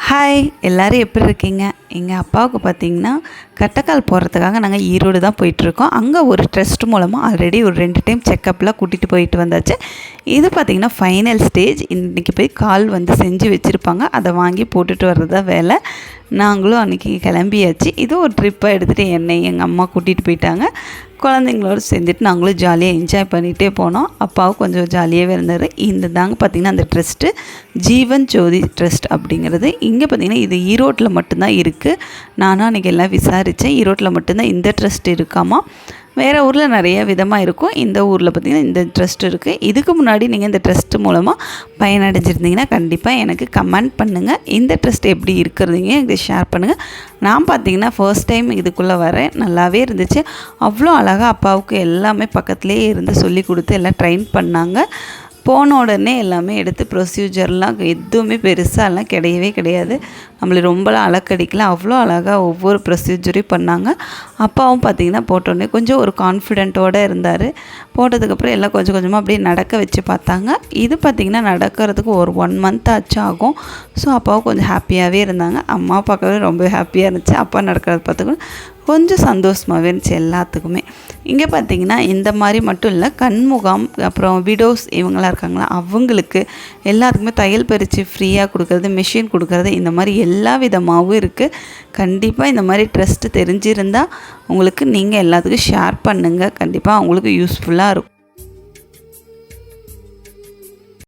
Hi எல்லோரும் எப்படி இருக்கீங்க? எங்கள் அப்பாவுக்கு பார்த்திங்கன்னா கட்டைக்கால் போடுறதுக்காக நாங்கள் ஈரோடு தான் போயிட்டுருக்கோம். அங்கே ஒரு ட்ரஸ்ட் மூலமாக ஆல்ரெடி ஒரு 2 டைம் செக்கப்லாம் கூட்டிகிட்டு போயிட்டு வந்தாச்சு. இது பார்த்திங்கன்னா ஃபைனல் ஸ்டேஜ். இன்றைக்கி போய் கால் செஞ்சு வச்சுருப்பாங்க, அதை வாங்கி போட்டுட்டு வர்றது தான் வேலை. நாங்களும் அன்றைக்கி கிளம்பியாச்சு. இது ஒரு ட்ரிப்பாக எடுத்துகிட்டு என்னை எங்கள் அம்மா கூட்டிகிட்டு போயிட்டாங்க. குழந்தைங்களோடு சேர்ந்துட்டு நாங்களும் ஜாலியாக என்ஜாய் பண்ணிகிட்டே போனோம். அப்பாவும் கொஞ்சம் ஜாலியாகவே இருந்தார். இந்த தாங்க பார்த்திங்கன்னா அந்த ட்ரஸ்ட்டு ஜீவன் ஜோதி ட்ரஸ்ட் அப்படிங்கிறது. இங்கே பார்த்திங்கன்னா இது ஈரோட்டில் மட்டும்தான் இருக்குது. நானும் அன்றைக்கி எல்லாம் விசாரித்தேன். ஈரோட்டில் மட்டும்தான் இந்த ட்ரஸ்ட் இருக்காமா. வேறு ஊரில் நிறைய விதமாக இருக்கும். இந்த ஊரில் பார்த்திங்கன்னா இந்த ட்ரஸ்ட் இருக்குது. இதுக்கு முன்னாடி நீங்கள் இந்த ட்ரஸ்ட் மூலமாக பயனடைஞ்சிருந்தீங்கன்னா கண்டிப்பாக எனக்கு கமெண்ட் பண்ணுங்கள். இந்த ட்ரஸ்ட் எப்படி இருக்கிறதுங்க இதை ஷேர் பண்ணுங்கள். நான் பார்த்திங்கன்னா ஃபர்ஸ்ட் டைம் இதுக்குள்ளே வரேன். நல்லாவே இருந்துச்சு. அவ்வளோ அழகாக அப்பாவுக்கு எல்லாமே பக்கத்துலேயே இருந்து சொல்லி கொடுத்து எல்லாம் ட்ரெயின் பண்ணாங்க. போன உடனே எல்லாமே எடுத்து ப்ரொசீஜர்லாம் எதுவுமே பெருசாலாம் கிடையவே கிடையாது. நம்மளை ரொம்பலாம் அலக்கடிக்கலாம். அவ்வளோ அழகாக ஒவ்வொரு ப்ரொசீஜரையும் பண்ணாங்க. அப்பாவும் பார்த்திங்கன்னா போட்டோடனே கொஞ்சம் ஒரு கான்ஃபிடென்ட்டோடு இருந்தார். போட்டதுக்கப்புறம் எல்லாம் கொஞ்சம் கொஞ்சமாக அப்படியே நடக்க வச்சு பார்த்தாங்க. இது பார்த்திங்கன்னா நடக்கிறதுக்கு ஒரு 1 மந்த் ஆச்சு ஆகும். ஸோ அப்பாவும் கொஞ்சம் ஹாப்பியாகவே இருந்தாங்க. அம்மா பார்க்கவே ரொம்ப ஹாப்பியாக இருந்துச்சு. அப்பா நடக்கிறத பார்த்துக்கணும் கொஞ்சம் சந்தோஷமாகவே இருந்துச்சு எல்லாத்துக்குமே. இங்கே பார்த்திங்கன்னா இந்த மாதிரி மட்டும் இல்லை, கண்முகாம் அப்புறம் விடோஸ் இவங்களாம் இருக்காங்களா அவங்களுக்கு எல்லாத்துக்குமே தையல் பறித்து ஃப்ரீயாக கொடுக்குறது, மிஷின் கொடுக்குறது, இந்த மாதிரி எல்லா விதமாகவும் இருக்குது. கண்டிப்பாக இந்த மாதிரி ட்ரஸ்ட்டு தெரிஞ்சிருந்தால் உங்களுக்கு நீங்கள் எல்லாத்துக்கும் ஷேர் பண்ணுங்கள். கண்டிப்பாக அவங்களுக்கு யூஸ்ஃபுல்லாக இருக்கும்.